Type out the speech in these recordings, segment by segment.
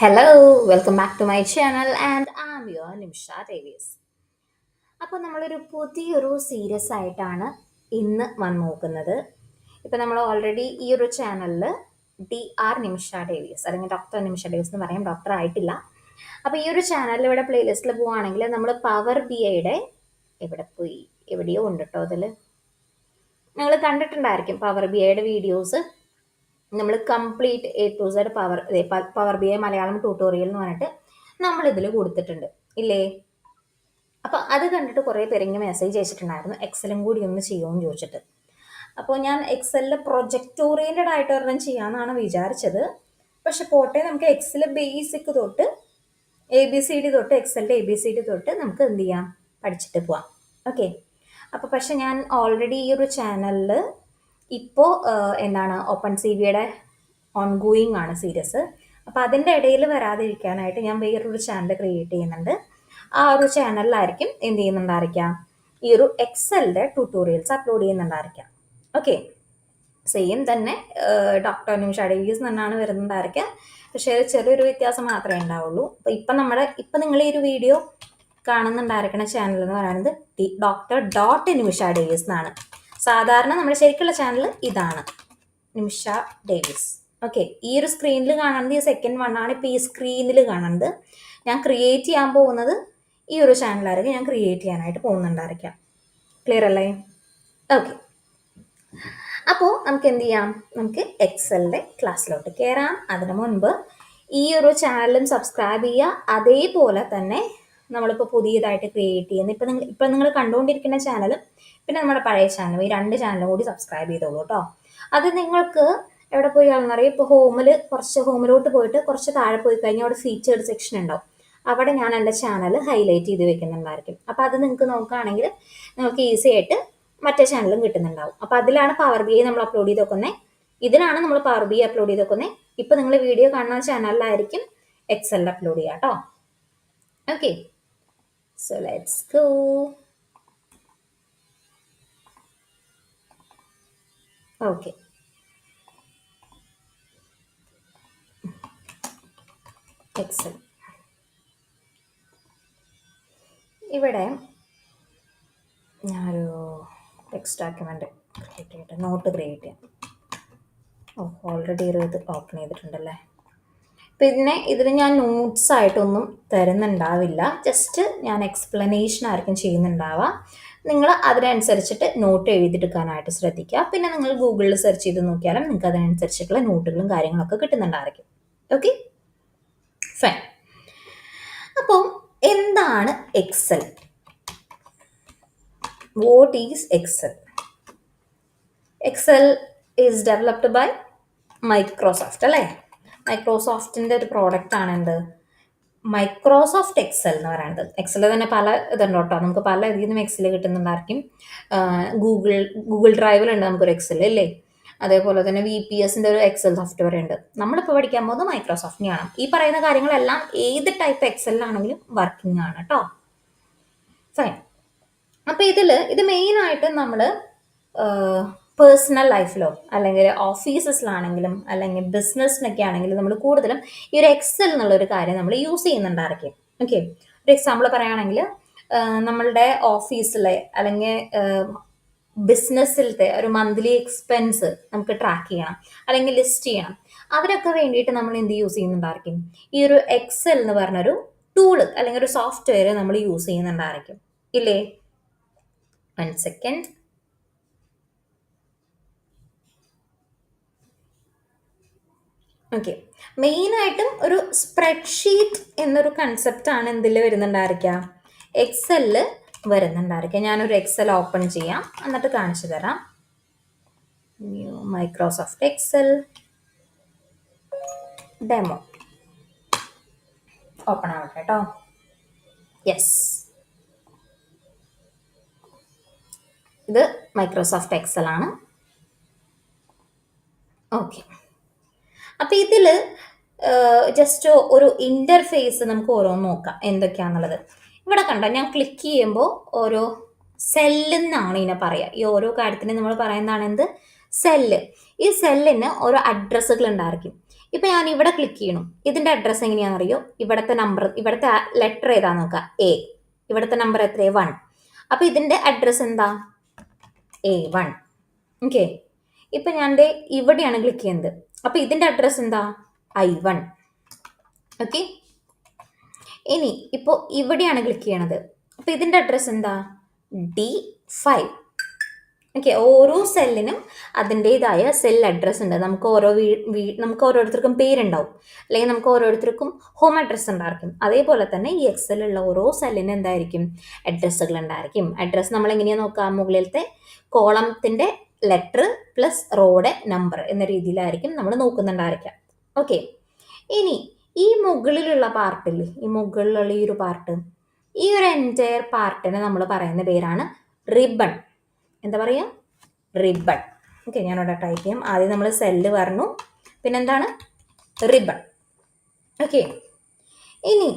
Hello, welcome back to my channel and I'm your Nimsha Davies. അപ്പോൾ നമ്മളൊരു പുതിയൊരു series ആയിട്ടാണ് ഇന്ന് വന്ന് നോക്കുന്നത്. ഇപ്പം നമ്മൾ ഓൾറെഡി ഈ ഒരു ചാനലിൽ നിമിഷ ഡേവിയസ് അല്ലെങ്കിൽ ഡോക്ടർ നിമിഷ ഡേവിയസ് എന്ന് പറയും, ഡോക്ടർ ആയിട്ടില്ല. അപ്പോൾ ഈ ഒരു ചാനലിൽ ഇവിടെ പ്ലേലിസ്റ്റിൽ പോവുകയാണെങ്കിൽ നമ്മൾ പവർ ബി ഐയുടെ എവിടെയോ ഉണ്ട് കേട്ടോ. അതിൽ നിങ്ങൾ കണ്ടിട്ടുണ്ടായിരിക്കും പവർ ബി ഐയുടെ വീഡിയോസ്. നമ്മൾ complete A to Z power B I Malayalam tutorial എന്ന് പറഞ്ഞിട്ട് നമ്മളിതിൽ കൊടുത്തിട്ടുണ്ട് ഇല്ലേ. അപ്പോൾ അത് കണ്ടിട്ട് കുറേ പേരെങ്കിൽ മെസ്സേജ് അയച്ചിട്ടുണ്ടായിരുന്നു എക്സലും കൂടി ഒന്ന് ചെയ്യുമെന്ന് ചോദിച്ചിട്ട്. അപ്പോൾ ഞാൻ എക്സലിൽ പ്രൊജക്റ്റ് ഓറിയൻറ്റഡ് ആയിട്ട് ഒരെണ്ണം ചെയ്യാമെന്നാണ് വിചാരിച്ചത്. പക്ഷെ പോട്ടെ, നമുക്ക് എക്സൽ ബേസിക് തൊട്ട് ABCD തൊട്ട് എക്സലിൻ്റെ ABCD തൊട്ട് നമുക്ക് എന്ത് ചെയ്യാം, പഠിച്ചിട്ട് പോവാം. ഓക്കെ. അപ്പോൾ പക്ഷെ ഞാൻ ഓൾറെഡി ഈ ഒരു ചാനലിൽ ഇപ്പോൾ ഓപ്പൺ CVയുടെ ഓൺഗോയിങ് ആണ് സീരീസ്. അപ്പോൾ അതിൻ്റെ ഇടയിൽ വരാതിരിക്കാനായിട്ട് ഞാൻ വേറൊരു ചാനൽ ക്രിയേറ്റ് ചെയ്യുന്നുണ്ട്. ആ ഒരു ചാനലിലായിരിക്കും എന്ത് ചെയ്യുന്നുണ്ടായിരിക്കാം, ഈ ഒരു എക്സലിൻ്റെ ട്യൂട്ടോറിയൽസ് അപ്ലോഡ് ചെയ്യുന്നുണ്ടായിരിക്കാം. ഓക്കെ. സെയിം തന്നെ ഡോക്ടർ നിമിഷ ഡേവിയസ് എന്നാണ് വരുന്നുണ്ടായിരിക്കുക. പക്ഷേ ചെറിയൊരു വ്യത്യാസം മാത്രമേ ഉണ്ടാവുള്ളൂ. അപ്പോൾ ഇപ്പം നിങ്ങൾ ഈ ഒരു വീഡിയോ കാണുന്നുണ്ടായിരിക്കുന്ന ചാനൽ എന്ന് പറയുന്നത് ഡോക്ടർ.നിമിഷ ഡേവിയസ് എന്നാണ്. സാധാരണ നമ്മുടെ ശരിക്കുള്ള ചാനൽ ഇതാണ്, നിമിഷ ഡേവിസ്. ഓക്കെ. ഈ ഒരു സ്ക്രീനിൽ കാണുന്നത് ഈ സെക്കൻഡ് വൺ ആണ്. ഇപ്പോൾ ഈ സ്ക്രീനിൽ കാണുന്നത് ഞാൻ ക്രിയേറ്റ് ചെയ്യാൻ പോകുന്നത് ഈ ഒരു ചാനലായിരിക്കും ഞാൻ ക്രിയേറ്റ് ചെയ്യാനായിട്ട് പോകുന്നുണ്ടായിരിക്കാം. ക്ലിയർ അല്ലേ? ഓക്കെ. അപ്പോൾ നമുക്ക് എന്ത് ചെയ്യാം, നമുക്ക് എക്സലിൻ്റെ ക്ലാസ്സിലോട്ട് കയറാം. അതിന് മുൻപ് ഈ ഒരു ചാനലും സബ്സ്ക്രൈബ് ചെയ്യുക. അതേപോലെ തന്നെ നമ്മളിപ്പോൾ പുതിയതായിട്ട് ക്രിയേറ്റ് ചെയ്യുന്ന ഇപ്പം നിങ്ങൾ കണ്ടുകൊണ്ടിരിക്കുന്ന ചാനലും പിന്നെ നമ്മുടെ പഴയ ചാനലും, ഈ രണ്ട് ചാനലും കൂടി സബ്സ്ക്രൈബ് ചെയ്തോളൂ കേട്ടോ. അത് നിങ്ങൾക്ക് എവിടെ പോയി കാണുന്നറിയാം. ഇപ്പോൾ ഹോമിലോട്ട് പോയിട്ട് കുറച്ച് താഴെ പോയി കഴിഞ്ഞാൽ അവിടെ ഫീച്ചേർഡ് സെക്ഷൻ ഉണ്ടാവും. അവിടെ ഞാൻ എൻ്റെ ചാനൽ ഹൈലൈറ്റ് ചെയ്ത് വെക്കുന്നുണ്ടായിരിക്കും. അപ്പോൾ അത് നിങ്ങൾക്ക് നോക്കുകയാണെങ്കിൽ നിങ്ങൾക്ക് ഈസി ആയിട്ട് മറ്റേ ചാനലും കിട്ടുന്നുണ്ടാവും. അപ്പോൾ അതിലാണ് പവർ ബി ഐ നമ്മൾ അപ്ലോഡ് ചെയ്ത് വെക്കുന്നത്. ഇതിലാണ് നമ്മൾ പവർ ബി ഐ അപ്ലോഡ് ചെയ്ത് വെക്കുന്നത്. ഇപ്പോൾ നിങ്ങൾ വീഡിയോ കാണുന്ന ചാനലിലായിരിക്കും എക്സലിൽ അപ്ലോഡ് ചെയ്യുക കേട്ടോ. Okay. So let's go. Okay. Excel ഇവിടെ ഞാനൊരു ടെക്സ്റ്റ് ഡോക്യുമെൻ്റ് ക്രിയേറ്റ് ചെയ്യട്ടെ, നോട്ട് ക്രിയേറ്റ് ചെയ്യാം. ഓൾറെഡി ഇത് ഓപ്പൺ ചെയ്തിട്ടുണ്ടല്ലേ. പിന്നെ ഇതിൽ ഞാൻ നോട്ട്സ് ആയിട്ടൊന്നും തരുന്നുണ്ടാവില്ല, ജസ്റ്റ് ഞാൻ എക്സ്പ്ലനേഷൻ ആയിരിക്കും ചെയ്യുന്നുണ്ടാവുക. നിങ്ങൾ അതിനനുസരിച്ചിട്ട് നോട്ട് എഴുതിയെടുക്കാനായിട്ട് ശ്രദ്ധിക്കുക. പിന്നെ നിങ്ങൾ ഗൂഗിളിൽ സെർച്ച് ചെയ്ത് നോക്കിയാലും നിങ്ങൾക്ക് അതിനനുസരിച്ചിട്ടുള്ള നോട്ടുകളും കാര്യങ്ങളൊക്കെ കിട്ടുന്നുണ്ടായിരിക്കും. Okay, fine. അപ്പോൾ എന്താണ് Excel? What is Excel? Excel is developed by Microsoft അല്ലേ. മൈക്രോസോഫ്റ്റിൻ്റെ ഒരു പ്രോഡക്റ്റ് ആണ് എന്ത്, മൈക്രോസോഫ്റ്റ് എക്സൽ എന്ന് പറയുന്നത്. എക്സൽ തന്നെ പല ഇതുണ്ട് കേട്ടോ, നമുക്ക് പല ഇതിൽ നിന്നും എക്സൽ കിട്ടുന്നുണ്ടായിരിക്കും. ഗൂഗിൾ ഡ്രൈവിലുണ്ട് നമുക്കൊരു എക്സൽ അല്ലേ. അതേപോലെ തന്നെ VPSൻ്റെ ഒരു എക്സൽ സോഫ്റ്റ്വെയർ ഉണ്ട്. നമ്മളിപ്പോൾ പഠിക്കാൻ പോകുന്നത് മൈക്രോസോഫ്റ്റിനെയാണ്. ഈ പറയുന്ന കാര്യങ്ങളെല്ലാം ഏത് ടൈപ്പ് എക്സലിലാണെങ്കിലും വർക്കിംഗ് ആണ് കേട്ടോ. ഫൈൻ. അപ്പോൾ ഇത് മെയിനായിട്ട് നമ്മൾ പേഴ്സണൽ ലൈഫിലോ അല്ലെങ്കിൽ ഓഫീസസിലാണെങ്കിലും അല്ലെങ്കിൽ ബിസിനസ്സിനൊക്കെ ആണെങ്കിലും നമ്മൾ കൂടുതലും ഈ ഒരു എക്സൽ എന്നുള്ളൊരു കാര്യം നമ്മൾ യൂസ് ചെയ്യുന്നുണ്ടായിരിക്കും. ഓക്കെ. ഒരു എക്സാമ്പിൾ പറയുകയാണെങ്കിൽ നമ്മളുടെ ഓഫീസിലെ അല്ലെങ്കിൽ ബിസിനസ്സിലത്തെ ഒരു മന്ത്ലി എക്സ്പെൻസ് നമുക്ക് ട്രാക്ക് ചെയ്യണം അല്ലെങ്കിൽ ലിസ്റ്റ് ചെയ്യണം. അതിനൊക്കെ വേണ്ടിയിട്ട് നമ്മൾ എന്ത് യൂസ് ചെയ്യുന്നുണ്ടായിരിക്കും, ഈ ഒരു എക്സൽ എന്ന് പറഞ്ഞൊരു ടൂള് അല്ലെങ്കിൽ ഒരു സോഫ്റ്റ്വെയർ നമ്മൾ യൂസ് ചെയ്യുന്നുണ്ടായിരിക്കും ഇല്ലേ. 1 സെക്കൻഡ്. ഓക്കെ. മെയിനായിട്ടും ഒരു സ്പ്രെഡ്ഷീറ്റ് എന്നൊരു കൺസെപ്റ്റാണ് എന്തിൽ വരുന്നുണ്ടായിരിക്കുക, എക്സലിൽ വരുന്നുണ്ടായിരിക്കുക. ഞാനൊരു എക്സൽ ഓപ്പൺ ചെയ്യാം, എന്നിട്ട് കാണിച്ചു തരാം. New Microsoft Excel demo open ആവട്ടെ കേട്ടോ. യെസ്, ഇത് മൈക്രോസോഫ്റ്റ് എക്സൽ ആണ്. ഓക്കെ. അപ്പം ഇതിൽ ജസ്റ്റ് ഒരു ഇൻ്റർഫേസ് നമുക്ക് ഓരോന്ന് നോക്കാം എന്തൊക്കെയാണെന്നുള്ളത്. ഇവിടെ കണ്ടോ, ഞാൻ ക്ലിക്ക് ചെയ്യുമ്പോൾ ഓരോ സെല്ലെന്നാണ് ഇതിനെ പറയുക. ഈ ഓരോ കാര്യത്തിന് നമ്മൾ പറയുന്നതാണ് എന്ത്, സെല്ല്. ഈ സെല്ലിന് ഓരോ അഡ്രസ്സുകൾ ഉണ്ടായിരിക്കും. ഇപ്പൊ ഞാൻ ഇവിടെ ക്ലിക്ക് ചെയ്യണം. ഇതിന്റെ അഡ്രസ്സ് എങ്ങനെയാണെന്നറിയോ? ഇവിടുത്തെ നമ്പർ, ഇവിടുത്തെ ലെറ്റർ ഏതാ നോക്കാം, എ. ഇവിടുത്തെ നമ്പർ എത്രയാ? 1. അപ്പൊ ഇതിന്റെ അഡ്രസ്സ് എന്താ? A1. ഓക്കെ. ഇപ്പൊ ഞാൻ ഇവിടെയാണ് ക്ലിക്ക് ചെയ്യുന്നത്. അപ്പൊ ഇതിന്റെ അഡ്രസ്സ് എന്താ? I1. ഓക്കെ. ഇനി ഇപ്പോൾ ഇവിടെയാണ് ക്ലിക്ക് ചെയ്യണത്. അപ്പൊ ഇതിന്റെ അഡ്രസ്സ് എന്താ? D5. ഓക്കെ. ഓരോ സെല്ലിനും അതിൻ്റെതായ സെൽ അഡ്രസ്സ് ഉണ്ട്. നമുക്ക് നമുക്ക് ഓരോരുത്തർക്കും പേരുണ്ടാവും, അല്ലെങ്കിൽ നമുക്ക് ഓരോരുത്തർക്കും ഹോം അഡ്രസ്സ് ഉണ്ടായിരിക്കും. അതേപോലെ തന്നെ ഈ എക്സലുള്ള ഓരോ സെല്ലിന് എന്തായിരിക്കും? അഡ്രസ്സുകൾ ഉണ്ടായിരിക്കും. അഡ്രസ്സ് നമ്മൾ എങ്ങനെയാണ് നോക്കുക? മുകളിലത്തെ കോളത്തിന്റെ ലെറ്റർ പ്ലസ് റോയുടെ നമ്പർ എന്ന രീതിയിലായിരിക്കും നമ്മൾ നോക്കുന്നുണ്ടായിരിക്കാം. ഓക്കെ. ഇനി ഈ മുകളിലുള്ള പാർട്ടിൽ, ഈ മുകളിലുള്ള ഈ ഒരു പാർട്ട്, ഈ ഒരു എൻറ്റയർ പാർട്ടിനെ നമ്മൾ പറയുന്ന പേരാണ് റിബൺ. എന്താ പറയുക? റിബൺ. ഓക്കെ. ഞാനിവിടെ ടൈപ്പ് ചെയ്യാം. ആദ്യം നമ്മൾ സെല്ല് പറഞ്ഞു, പിന്നെന്താണ്? റിബൺ. ഓക്കെ. ഇനി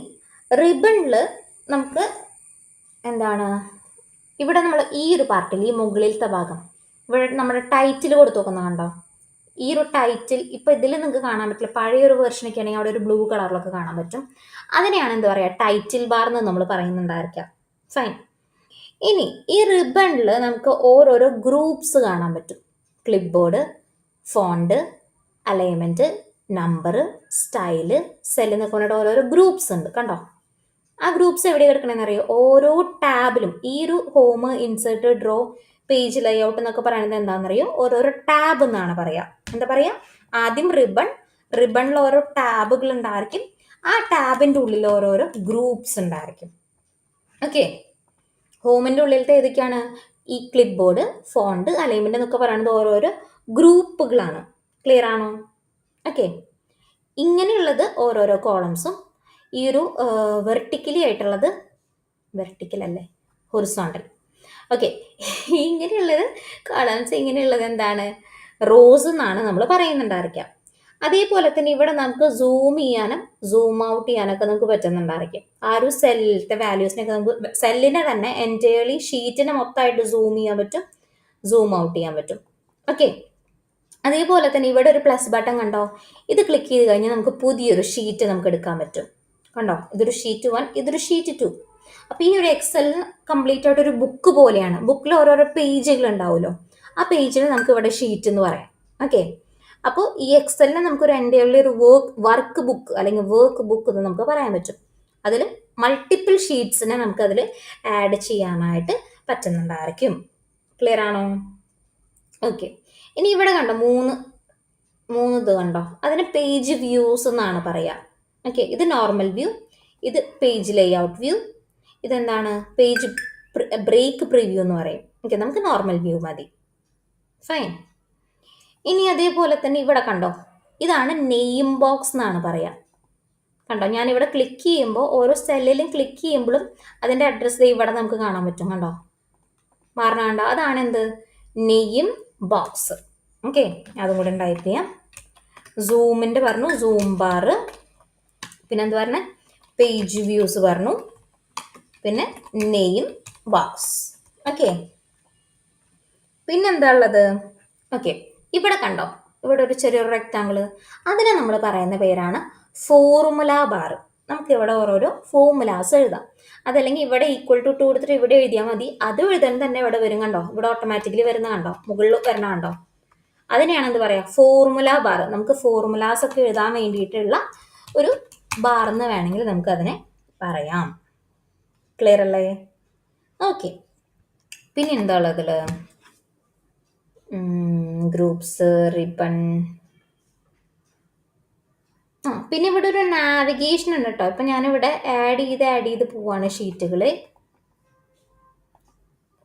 റിബണിൽ നമുക്ക് എന്താണ്, ഇവിടെ നമ്മൾ ഈ ഒരു പാർട്ടിൽ, ഈ മുകളിലത്തെ ഭാഗം, ഇവിടെ നമ്മുടെ ടൈറ്റിൽ കൊടുത്തു നോക്കുന്ന കണ്ടോ? ഈ ഒരു ടൈറ്റിൽ ഇപ്പൊ ഇതിൽ നിങ്ങൾക്ക് കാണാൻ പറ്റില്ല. പഴയൊരു വേർഷനൊക്കെ ആണെങ്കിൽ അവിടെ ഒരു ബ്ലൂ കളറിലൊക്കെ കാണാൻ പറ്റും. അതിനെയാണ് എന്താ പറയുക? ടൈറ്റിൽ ബാർ എന്ന് നമ്മൾ പറയുന്നുണ്ടായിരിക്കാം. ഫൈൻ. ഇനി ഈ റിബണിൽ നമുക്ക് ഓരോരോ ഗ്രൂപ്പ്സ് കാണാൻ പറ്റും. Clipboard, font, alignment, number, style, cell എന്നൊക്കെ പറഞ്ഞിട്ട് ഓരോരോ ഗ്രൂപ്പ്സ് ഉണ്ട്. കണ്ടോ? ആ ഗ്രൂപ്പ്സ് എവിടെ കിടക്കണമെന്ന് അറിയോ? ഓരോ ടാബിലും. ഈ ഒരു home, insert, draw, page layout എന്നൊക്കെ പറയുന്നത് എന്താണെന്നറിയോ? ഓരോരോ ടാബ് എന്നാണ് പറയാ. എന്താ പറയാ? ആദ്യം റിബൺ, റിബണിൽ ഓരോ ടാബുകൾ ഉണ്ടായിരിക്കും. ആ ടാബിന്റെ ഉള്ളിൽ ഓരോരോ ഗ്രൂപ്പ്സ് ഉണ്ടായിരിക്കും. ഓക്കെ. ഹോമിന്റെ ഉള്ളിലത്തെ ഏതൊക്കെയാണ്? ഈ ക്ലിപ്പ് ബോർഡ്, ഫോണ്ട്, അലൈൻമെന്റ് എന്നൊക്കെ പറയുന്നത് ഓരോരോ ഗ്രൂപ്പുകളാണ്. ക്ലിയർ ആണോ? ഓക്കെ. ഇങ്ങനെയുള്ളത് ഓരോരോ കോളംസും. ഈ ഒരു വെർട്ടിക്കലി ആയിട്ടുള്ളത്, വെർട്ടിക്കൽ അല്ലേ, ഹൊറിസോണ്ടൽ. ഓക്കെ. ഇങ്ങനെയുള്ളത് കോളംസ്, ഇങ്ങനെയുള്ളത് എന്താണ്? റോസ് എന്നാണ് നമ്മൾ പറയുന്നുണ്ടായിരിക്കാം. അതേപോലെ തന്നെ ഇവിടെ നമുക്ക് സൂം ചെയ്യാനും സൂം ഔട്ട് ചെയ്യാനൊക്കെ നമുക്ക് പറ്റുന്നുണ്ടായിരിക്കും. ആ ഒരു സെല്ലിലത്തെ വാല്യൂസിനൊക്കെ നമുക്ക് സെല്ലിനെ തന്നെ എൻറ്റയർലി ഷീറ്റിനെ മൊത്തമായിട്ട് സൂം ചെയ്യാൻ പറ്റും, സൂം ഔട്ട് ചെയ്യാൻ പറ്റും. ഓക്കെ. അതേപോലെ തന്നെ ഇവിടെ ഒരു പ്ലസ് ബട്ടൺ കണ്ടോ? ഇത് ക്ലിക്ക് ചെയ്ത് കഴിഞ്ഞാൽ നമുക്ക് പുതിയൊരു ഷീറ്റ് നമുക്ക് എടുക്കാൻ പറ്റും. കണ്ടോ? ഇതൊരു ഷീറ്റ് 1, ഇതൊരു ഷീറ്റ് 2. അപ്പൊ ഈ ഒരു എക്സൽ കംപ്ലീറ്റ് ആയിട്ട് ഒരു ബുക്ക് പോലെയാണ്. ബുക്കിൽ ഓരോരോ പേജുകൾ ഉണ്ടാവുമല്ലോ. ആ പേജിൽ നമുക്ക് ഇവിടെ ഷീറ്റ് എന്ന് പറയാം. ഓക്കെ. അപ്പോൾ ഈ എക്സലിനെ നമുക്കൊരു എൻ്റെയുള്ള ഒരു വർക്ക് ബുക്ക് അല്ലെങ്കിൽ വർക്ക് ബുക്ക് എന്ന് നമുക്ക് പറയാൻ പറ്റും. അതിൽ മൾട്ടിപ്പിൾ ഷീറ്റ്സിനെ നമുക്ക് അതിൽ ആഡ് ചെയ്യാനായിട്ട് പറ്റുന്നുണ്ടായിരിക്കും. ക്ലിയർ ആണോ? ഓക്കെ. ഇനി ഇവിടെ കണ്ടോ മൂന്ന് ഇത് കണ്ടോ? അതിന് പേജ് വ്യൂസ് എന്നാണ് പറയുക. ഓക്കെ. ഇത് നോർമൽ വ്യൂ, ഇത് പേജ് ലേഔട്ട് വ്യൂ, ഇതെന്താണ്? പേജ് ബ്രേക്ക് പ്രിവ്യൂ എന്ന് പറയും. ഓക്കെ. നമുക്ക് നോർമൽ വ്യൂ മതി. ഫൈൻ. ഇനി അതേപോലെ തന്നെ ഇവിടെ കണ്ടോ? ഇതാണ് നെയിം ബോക്സ് എന്നാണ് പറയുക. കണ്ടോ? ഞാനിവിടെ ക്ലിക്ക് ചെയ്യുമ്പോൾ ഓരോ സെല്ലിലും ക്ലിക്ക് ചെയ്യുമ്പോഴും അതിൻ്റെ അഡ്രസ്സ് ഇവിടെ നമുക്ക് കാണാൻ പറ്റും. കണ്ടോ? മാറണ കണ്ടോ? അതാണ് എന്ത്? Name box. ഓക്കെ. അതും കൂടെ ടൈപ്പ് ചെയ്യാം. സൂമിൻ്റെ പറഞ്ഞു, സൂം ബാർ, പിന്നെ എന്ത് പറഞ്ഞ? പേജ് വ്യൂസ് പറഞ്ഞു, പിന്നെ നെയിം ബോക്സ്. ഓക്കെ. പിന്നെന്താ ഉള്ളത്? ഓക്കെ. ഇവിടെ കണ്ടോ? ഇവിടെ ഒരു ചെറിയൊരു റെക്റ്റാങ്കിൾ, അതിനെ നമ്മൾ പറയുന്ന പേരാണ് ഫോർമുല ബാർ. നമുക്ക് ഇവിടെ ഓരോരോ ഫോർമുലാസ് എഴുതാം. അതല്ലെങ്കിൽ ഇവിടെ ഈക്വൽ ടു 2 എടുത്തിട്ട് ഇവിടെ എഴുതിയാൽ മതി. അത് എഴുതാൻ തന്നെ ഇവിടെ വരും. കണ്ടോ? ഇവിടെ ഓട്ടോമാറ്റിക്കലി വരുന്ന കണ്ടോ? മുകളിൽ വരണ കണ്ടോ? അതിനെയാണ് എന്ത് പറയുക? Formula bar. നമുക്ക് ഫോർമുലാസ് ഒക്കെ എഴുതാൻ വേണ്ടിയിട്ടുള്ള ഒരു ബാർ എന്ന് വേണമെങ്കിൽ നമുക്ക് അതിനെ പറയാം. ക്ലിയർ അല്ലേ? ഓക്കെ. പിന്നെ എന്താ ഉള്ളതിൽ? Groups, ribbon. പിന്നെ ഇവിടെ ഒരു നാവിഗേഷൻ ഉണ്ട് കേട്ടോ. ഇപ്പം ഞാനിവിടെ ആഡ് ചെയ്ത് പോവാണ് ഷീറ്റുകൾ.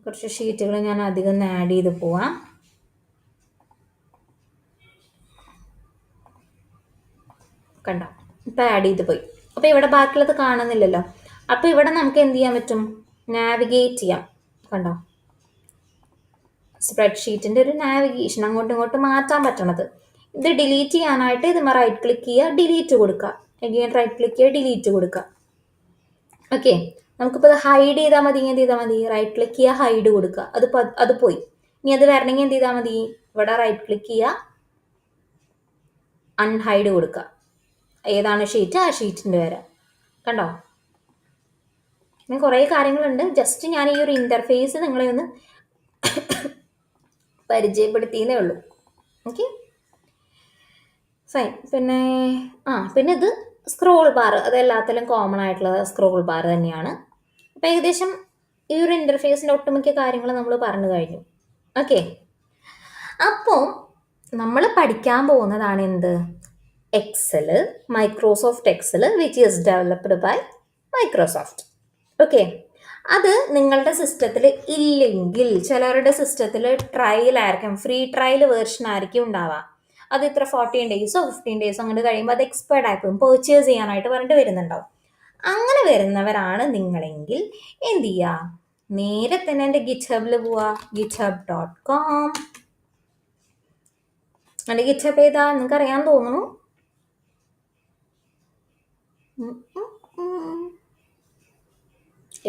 കുറച്ച് ഷീറ്റുകൾ ഞാൻ അധികം ആഡ് ചെയ്ത് പോവാം. കണ്ടോ? ഇപ്പം ആഡ് ചെയ്ത് പോയി. അപ്പോൾ ഇവിടെ ബാക്കിയുള്ളത് കാണുന്നില്ലല്ലോ. അപ്പോൾ ഇവിടെ നമുക്ക് എന്ത് ചെയ്യാൻ പറ്റും? നാവിഗേറ്റ് ചെയ്യാം. കണ്ടോ? സ്പ്രെഡ്ഷീറ്റിൻ്റെ ഒരു നാവിഗേഷൻ, അങ്ങോട്ടും ഇങ്ങോട്ടും മാറ്റാൻ പറ്റണത്. ഇത് ഡിലീറ്റ് ചെയ്യാനായിട്ട് ഇതുമ്മ റൈറ്റ് ക്ലിക്ക് ചെയ്യുക, ഡിലീറ്റ് കൊടുക്കുക. അഗെയിൻ റൈറ്റ് ക്ലിക്ക് ചെയ്യുക, ഡിലീറ്റ് കൊടുക്കുക. ഓക്കെ. നമുക്കിപ്പോൾ ഇത് ഹൈഡ് ചെയ്താൽ മതി. എന്ത് ചെയ്താൽ മതി? റൈറ്റ് ക്ലിക്ക് ചെയ്യുക, ഹൈഡ് കൊടുക്കുക. അത് പോയി. ഇനി അത് വരണമെങ്കിൽ എന്ത് ചെയ്താൽ മതി? ഇവിടെ റൈറ്റ് ക്ലിക്ക് ചെയ്യുക, അൺഹൈഡ് കൊടുക്കുക. ഏതാണ് ഷീറ്റ്, ആ ഷീറ്റിൻ്റെ പേര് കണ്ടോ. പിന്നെ കുറേ കാര്യങ്ങളുണ്ട്. ജസ്റ്റ് ഞാൻ ഈ ഒരു ഇൻ്റർഫേസ് നിങ്ങളെ ഒന്ന് പരിചയപ്പെടുത്തിയെന്നേ ഉള്ളൂ. Okay, fine. പിന്നെ ഇത് സ്ക്രോൾ ബാർ, അത് എല്ലാത്തിലും കോമൺ ആയിട്ടുള്ള സ്ക്രോൾ ബാർ തന്നെയാണ്. അപ്പം ഏകദേശം ഈ ഒരു ഇൻ്റർഫേസിൻ്റെ ഒട്ടുമിക്ക കാര്യങ്ങൾ നമ്മൾ പറഞ്ഞു കഴിഞ്ഞു. ഓക്കെ, അപ്പോൾ നമ്മൾ പഠിക്കാൻ പോകുന്നതാണ് എന്ത്? Excel, Microsoft Excel which is developed by Microsoft. Okay, അത് നിങ്ങളുടെ സിസ്റ്റത്തിൽ ഇല്ലെങ്കിൽ ചിലരുടെ സിസ്റ്റത്തിൽ ട്രയൽ ആയിരിക്കും, ഫ്രീ ട്രയൽ വേർഷൻ ആയിരിക്കും ഉണ്ടാവുക. അത് ഇത്ര 14 ഡേയ്സോ 15 ഡേയ്സോ അങ്ങോട്ട് കഴിയുമ്പോൾ അത് എക്സ്പയർഡ് ആയിപ്പോവും, പർച്ചേസ് ചെയ്യാനായിട്ട് പറഞ്ഞിട്ട് വരുന്നുണ്ടാവും. അങ്ങനെ വരുന്നവരാണ് നിങ്ങളെങ്കിൽ എന്ത് ചെയ്യുക? നേരെ തന്നെ എൻ്റെ ഗിറ്റ്ഹബിൽ പോവുക, github.com. എൻ്റെ ഗിറ്റ്ഹബ് ഏതാ നിങ്ങൾക്ക് അറിയാൻ തോന്നുന്നു.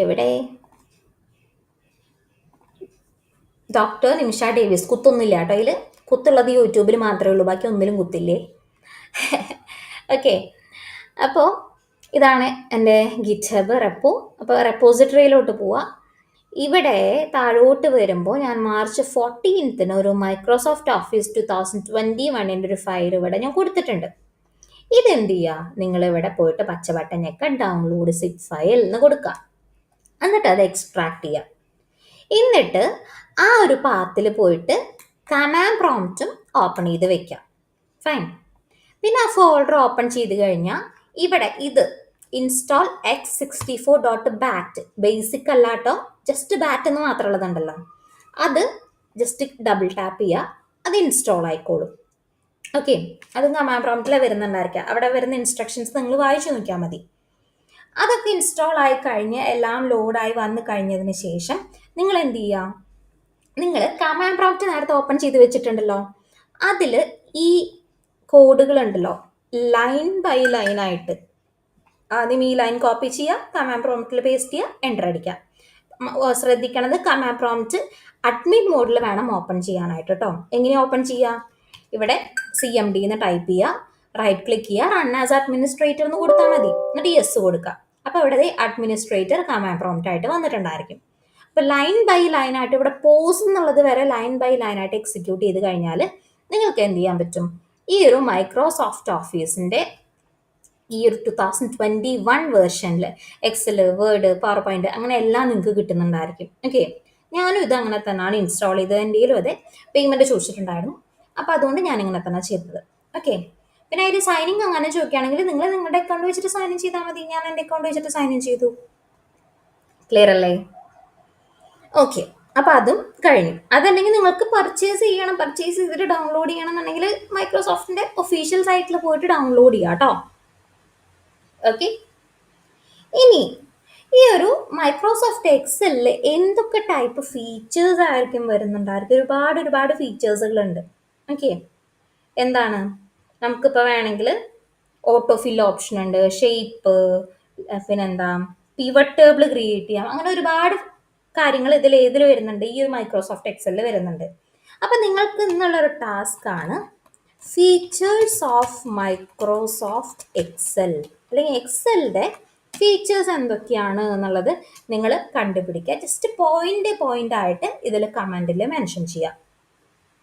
എവിടെ? ഡോക്ടർ നിമിഷ ഡേവിസ്. കുത്തൊന്നുമില്ല കേട്ടോ, അതിൽ കുത്തുള്ളത് യൂട്യൂബിൽ മാത്രമേ ഉള്ളൂ, ബാക്കി ഒന്നിലും കുത്തില്ലേ. ഓക്കെ, അപ്പോൾ ഇതാണ് എൻ്റെ ഗിറ്റ്ഹബ് റെപ്പോ. അപ്പോൾ റെപ്പോസിറ്ററിയിലോട്ട് പോവാം. ഇവിടെ താഴോട്ട് വരുമ്പോൾ ഞാൻ March 14 ഒരു മൈക്രോസോഫ്റ്റ് ഓഫീസ് 2021 ഒരു ഫയൽ ഇവിടെ ഞാൻ കൊടുത്തിട്ടുണ്ട്. ഇതെന്ത് ചെയ്യുക? നിങ്ങളിവിടെ പോയിട്ട് പച്ച ബട്ടനൊക്കെ ഡൗൺലോഡ് സിപ്പ് ഫയൽ എന്ന് കൊടുക്കുക. എന്നിട്ട് അത് എക്സ്ട്രാക്ട് ചെയ്യുക. എന്നിട്ട് ആ ഒരു പാത്തിൽ പോയിട്ട് കമാൻഡ് പ്രോംപ്റ്റും ഓപ്പൺ ചെയ്ത് വെക്കാം. ഫൈൻ. പിന്നെ ആ ഫോൾഡർ ഓപ്പൺ ചെയ്ത് കഴിഞ്ഞാൽ ഇവിടെ ഇത് ഇൻസ്റ്റാൾ x64.bat, ബേസിക് അല്ല കേട്ടോ, ജസ്റ്റ് ബാറ്റ് എന്ന് മാത്രമുള്ളതുണ്ടല്ലോ, അത് ജസ്റ്റ് ഡബിൾ ടാപ്പ് ചെയ്യുക, അത് ഇൻസ്റ്റാൾ ആയിക്കോളും. ഓക്കെ, അത് കമാൻഡ് പ്രോംപ്റ്റിൽ വരുന്നുണ്ടായിരിക്കാം, അവിടെ വരുന്ന ഇൻസ്ട്രക്ഷൻസ് നിങ്ങൾ വായിച്ചു നോക്കിയാൽ മതി. അതൊക്കെ ഇൻസ്റ്റാൾ ആയി കഴിഞ്ഞ് എല്ലാം ലോഡായി വന്നു കഴിഞ്ഞതിന് ശേഷം നിങ്ങൾ എന്ത് ചെയ്യുക? നിങ്ങൾ കമാൻഡ് പ്രോംപ്റ്റ് നേരത്തെ ഓപ്പൺ ചെയ്ത് വെച്ചിട്ടുണ്ടല്ലോ, അതിൽ ഈ കോഡുകളുണ്ടല്ലോ ലൈൻ ബൈ ലൈൻ ആയിട്ട് ആദ്യം ഈ ലൈൻ കോപ്പി ചെയ്യുക, കമാൻഡ് പ്രോംപ്റ്റിൽ പേസ്റ്റ് ചെയ്യുക, എൻ്റർ അടിക്കുക. ശ്രദ്ധിക്കണത് കമാൻഡ് പ്രോംപ്റ്റ് അഡ്മിൻ മോഡിൽ വേണം ഓപ്പൺ ചെയ്യാനായിട്ട് കേട്ടോ. എങ്ങനെ ഓപ്പൺ ചെയ്യുക? ഇവിടെ CMD എന്ന് ടൈപ്പ് ചെയ്യുക, റൈറ്റ് ക്ലിക്ക് ചെയ്യുക, റൺ ആസ് അഡ്മിനിസ്ട്രേറ്റർ എന്ന് കൊടുത്താൽ മതി, എന്നിട്ട് യെസ് കൊടുക്കുക. അപ്പോൾ ഇവിടെ അഡ്മിനിസ്ട്രേറ്റർ കമാൻഡ് പ്രോംപ്റ്റ് ആയിട്ട് വന്നിട്ടുണ്ടായിരിക്കും. അപ്പോൾ ലൈൻ ബൈ ലൈൻ ആയിട്ട് ഇവിടെ പോസ് എന്നുള്ളത് വരെ ലൈൻ ബൈ ലൈൻ ആയിട്ട് എക്സിക്യൂട്ട് ചെയ്ത് കഴിഞ്ഞാൽ നിങ്ങൾക്ക് എന്ത് ചെയ്യാൻ പറ്റും? ഈ ഒരു മൈക്രോസോഫ്റ്റ് ഓഫീസിൻ്റെ ഈ ഒരു 2021 വേർഷനിൽ എക്സല്, വേർഡ്, പവർ പോയിന്റ് അങ്ങനെ എല്ലാം നിങ്ങൾക്ക് കിട്ടുന്നുണ്ടായിരിക്കും. ഓക്കെ, ഞാനും ഇത് അങ്ങനെ തന്നെയാണ് ഇൻസ്റ്റാൾ ചെയ്തത്. എൻ്റെയിലും അതെ പേയ്മെൻറ്റ് ചോദിച്ചിട്ടുണ്ടായിരുന്നു, അപ്പോൾ അതുകൊണ്ട് ഞാൻ ഇങ്ങനെ തന്നെ ചെയ്തത്. ഓക്കെ, പിന്നെ അതിൽ സൈനിങ് അങ്ങനെ ചോദിക്കുകയാണെങ്കിൽ നിങ്ങൾ നിങ്ങളുടെ അക്കൗണ്ട് വെച്ചിട്ട് സൈൻ ഇൻ ചെയ്താൽ മതി. ഞാൻ എൻ്റെ അക്കൗണ്ട് വെച്ചിട്ട് സൈൻ ഇൻ ചെയ്തു. ക്ലിയർ അല്ലേ? ഓക്കെ, അപ്പോൾ അതും കഴിഞ്ഞു. അതല്ലെങ്കിൽ നിങ്ങൾക്ക് പർച്ചേസ് ചെയ്തിട്ട് ഡൗൺലോഡ് ചെയ്യണം എന്നുണ്ടെങ്കിൽ മൈക്രോസോഫ്റ്റിൻ്റെ ഒഫീഷ്യൽ സൈറ്റിൽ പോയിട്ട് ഡൗൺലോഡ് ചെയ്യാം കേട്ടോ. ഓക്കെ, ഇനി ഈ ഒരു മൈക്രോസോഫ്റ്റ് എക്സലിൽ എന്തൊക്കെ ടൈപ്പ് ഫീച്ചേഴ്സ് ആയിരിക്കും വരുന്നുണ്ടായിരിക്കും? ഒരുപാട് ഫീച്ചേഴ്സുകളുണ്ട്. ഓക്കെ, എന്താണ്? നമുക്കിപ്പോൾ വേണമെങ്കിൽ ഓട്ടോ ഫിൽ ഓപ്ഷൻ ഉണ്ട്, ഷേപ്പ്, പിന്നെന്താ പിവട്ട് ടേബിൾ ക്രിയേറ്റ് ചെയ്യാം, അങ്ങനെ ഒരുപാട് കാര്യങ്ങൾ ഏതിൽ വരുന്നുണ്ട്, ഈ ഒരു മൈക്രോസോഫ്റ്റ് എക്സലിൽ വരുന്നുണ്ട്. അപ്പം നിങ്ങൾക്ക് ഇന്നുള്ളൊരു ടാസ്ക് ആണ് ഫീച്ചേഴ്സ് ഓഫ് മൈക്രോസോഫ്റ്റ് എക്സൽ, അല്ലെങ്കിൽ എക്സലിൻ്റെ ഫീച്ചേഴ്സ് എന്തൊക്കെയാണ് എന്നുള്ളത് നിങ്ങൾ കണ്ടുപിടിക്കുക. ജസ്റ്റ് പോയിന്റ് ആയിട്ട് ഇതിൽ കമൻറ്റിൽ മെൻഷൻ ചെയ്യാം.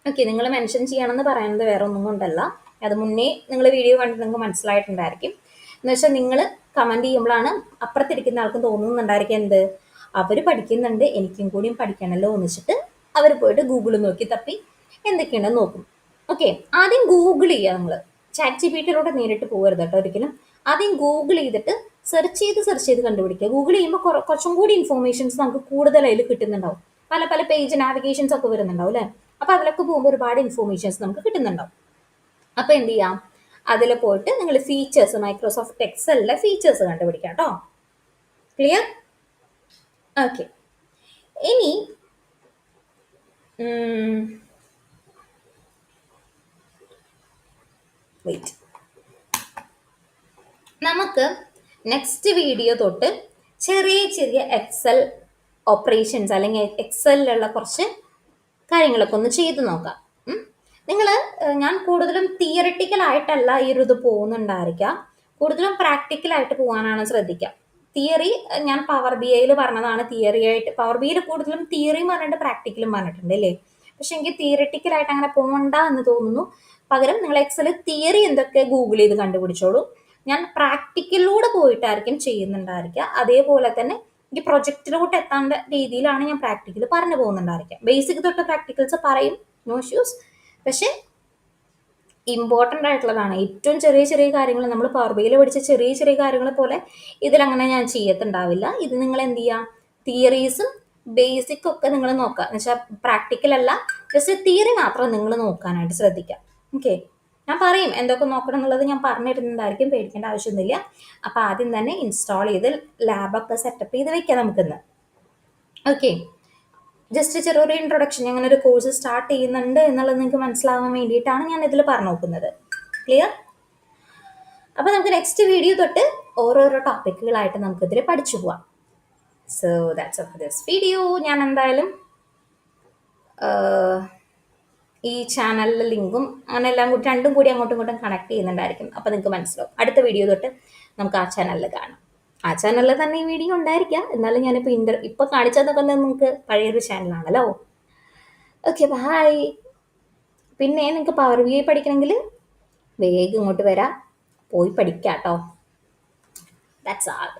ഓക്കെ, നിങ്ങൾ മെൻഷൻ ചെയ്യണമെന്ന് പറയുന്നത് വേറെ ഒന്നും കൊണ്ടല്ല, അത് മുന്നേ നിങ്ങൾ വീഡിയോ കണ്ടിട്ട് നിങ്ങൾക്ക് മനസ്സിലായിട്ടുണ്ടായിരിക്കും. എന്ന് വെച്ചാൽ നിങ്ങൾ കമൻറ്റ് ചെയ്യുമ്പോഴാണ് അപ്പുറത്തിരിക്കുന്ന ആൾക്കും തോന്നുന്നുണ്ടായിരിക്കും എന്ത്, അവർ പഠിക്കുന്നുണ്ട്, എനിക്കും കൂടിയും പഠിക്കണമല്ലോ എന്ന് വെച്ചിട്ട് അവർ പോയിട്ട് ഗൂഗിളിൽ നോക്കി തപ്പി എന്തൊക്കെയുണ്ടെന്ന് നോക്കും. ഓക്കെ, ആദ്യം ഗൂഗിൾ ചെയ്യുക. നിങ്ങൾ ChatGPT-യിലൂടെ നേരിട്ട് പോകരുത് കേട്ടോ ഒരിക്കലും. ആദ്യം ഗൂഗിൾ ചെയ്തിട്ട് സെർച്ച് ചെയ്ത് കണ്ടുപിടിക്കുക. ഗൂഗിൾ ചെയ്യുമ്പോൾ കുറച്ചും കൂടി ഇൻഫോർമേഷൻസ് നമുക്ക് കൂടുതൽ അതിൽ കിട്ടുന്നുണ്ടാവും. പല പേജ് നാവിഗേഷൻസ് ഒക്കെ വരുന്നുണ്ടാവും അല്ലേ? അപ്പോൾ അതിലൊക്കെ പോകുമ്പോൾ ഒരുപാട് ഇൻഫോർമേഷൻസ് നമുക്ക് കിട്ടുന്നുണ്ടാവും. അപ്പോൾ എന്ത് ചെയ്യാം? അതിൽ പോയിട്ട് നിങ്ങൾ ഫീച്ചേഴ്സ്, മൈക്രോസോഫ്റ്റ് എക്സലിലെ ഫീച്ചേഴ്സ് കണ്ടുപിടിക്കാം കേട്ടോ. ക്ലിയർ? ഓക്കെ, ഇനി വെയിറ്റ്, നമുക്ക് നെക്സ്റ്റ് വീഡിയോ തൊട്ട് ചെറിയ എക്സൽ ഓപ്പറേഷൻസ് അല്ലെങ്കിൽ എക്സലിലുള്ള കുറച്ച് കാര്യങ്ങളൊക്കെ ഒന്ന് ചെയ്ത് നോക്കാം. നിങ്ങൾ ഞാൻ കൂടുതലും തിയറിറ്റിക്കൽ ആയിട്ടല്ല ഈ ഒരു ഇത് പോകുന്നുണ്ടായിരിക്കാം, കൂടുതലും പ്രാക്ടിക്കൽ ആയിട്ട് പോകാനാണ് ശ്രദ്ധിക്കുക. തിയറി ഞാൻ പവർ ബി ഐയിൽ പറഞ്ഞതാണ്, തിയറി ആയിട്ട് പവർ ബിയിൽ കൂടുതലും തിയറിയും പറഞ്ഞിട്ട് പ്രാക്ടിക്കലും പറഞ്ഞിട്ടുണ്ട് അല്ലേ. പക്ഷെ എനിക്ക് തിയറിറ്റിക്കൽ ആയിട്ട് അങ്ങനെ പോകണ്ട എന്ന് തോന്നുന്നു. പകരം നിങ്ങൾ എക്സൽ തിയറി എന്തൊക്കെ ഗൂഗിൾ ചെയ്ത് കണ്ടുപിടിച്ചോളൂ. ഞാൻ പ്രാക്ടിക്കലിലൂടെ പോയിട്ടായിരിക്കും ചെയ്യുന്നുണ്ടായിരിക്കുക. അതേപോലെ തന്നെ ഈ പ്രൊജക്റ്റിലോട്ട് എത്താണ്ട രീതിയിലാണ് ഞാൻ പ്രാക്ടിക്കൽ പറഞ്ഞു പോകുന്നുണ്ടായിരിക്കുക. ബേസിക് തൊട്ട് പ്രാക്ടിക്കൽസ് പറയും, നോ ഇഷ്യൂസ്. പക്ഷെ ഇമ്പോർട്ടൻ്റ് ആയിട്ടുള്ളതാണ് ഏറ്റവും ചെറിയ ചെറിയ കാര്യങ്ങൾ, നമ്മൾ പവർ ബിയിൽ പഠിച്ച ചെറിയ ചെറിയ കാര്യങ്ങൾ പോലെ ഇതിലങ്ങനെ ഞാൻ ചെയ്യത്തുണ്ടാവില്ല. ഇത് നിങ്ങൾ എന്ത് ചെയ്യുക, തിയറീസും ബേസിക് ഒക്കെ നിങ്ങൾ നോക്കുക. എന്ന് വെച്ചാൽ പ്രാക്ടിക്കൽ അല്ല, ജസ്റ്റ് തിയറി മാത്രം നിങ്ങൾ നോക്കാനായിട്ട് ശ്രദ്ധിക്കുക. ഓക്കെ, ഞാൻ പറയും എന്തൊക്കെ നോക്കണം എന്നുള്ളത് ഞാൻ പറഞ്ഞിരുന്നതായിരിക്കും, പേടിക്കേണ്ട ആവശ്യമൊന്നുമില്ല. അപ്പോൾ ആദ്യം തന്നെ ഇൻസ്റ്റാൾ ചെയ്ത് ലാബൊക്കെ സെറ്റപ്പ് ചെയ്ത് വെക്കാം നമുക്കിന്ന്. ഓക്കെ, ജസ്റ്റ് ചെറിയൊരു ഇൻട്രൊഡക്ഷൻ, അങ്ങനെ ഒരു കോഴ്സ് സ്റ്റാർട്ട് ചെയ്യുന്നുണ്ട് എന്നുള്ളത് നിങ്ങൾക്ക് മനസ്സിലാവാൻ വേണ്ടിയിട്ടാണ് ഞാൻ ഇതിൽ പറഞ്ഞു നോക്കുന്നത്. ക്ലിയർ? അപ്പോൾ നമുക്ക് നെക്സ്റ്റ് വീഡിയോ തൊട്ട് ഓരോരോ ടോപ്പിക്കുകളായിട്ട് നമുക്കിതിൽ പഠിച്ചു പോവാം. So that's of this video. ഞാൻ എന്തായാലും ഈ ചാനലിലെ ലിങ്കും അങ്ങനെ എല്ലാം കൂടി രണ്ടും കൂടി അങ്ങോട്ടും ഇങ്ങോട്ടും കണക്ട് ചെയ്യുന്നുണ്ടായിരിക്കും. അപ്പോൾ നിങ്ങൾക്ക് മനസ്സിലാവും. അടുത്ത വീഡിയോ തൊട്ട് നമുക്ക് ആ ചാനലിൽ കാണാം. ആ ചാനലിൽ തന്നെ ഈ വീഡിയോ ഉണ്ടായിരിക്കാം, എന്നാലും ഞാനിപ്പോൾ ഇപ്പോൾ കാണിച്ചതൊക്കെ നിങ്ങൾക്ക് പഴയൊരു ചാനലാണല്ലോ. Okay, by. പിന്നെ നിങ്ങൾക്ക് പവർ ബി ഐ പഠിക്കണമെങ്കിൽ വേഗം ഇങ്ങോട്ട് വരാം, പോയി പഠിക്കാം കേട്ടോ. ദാറ്റ്സ് ആൾ.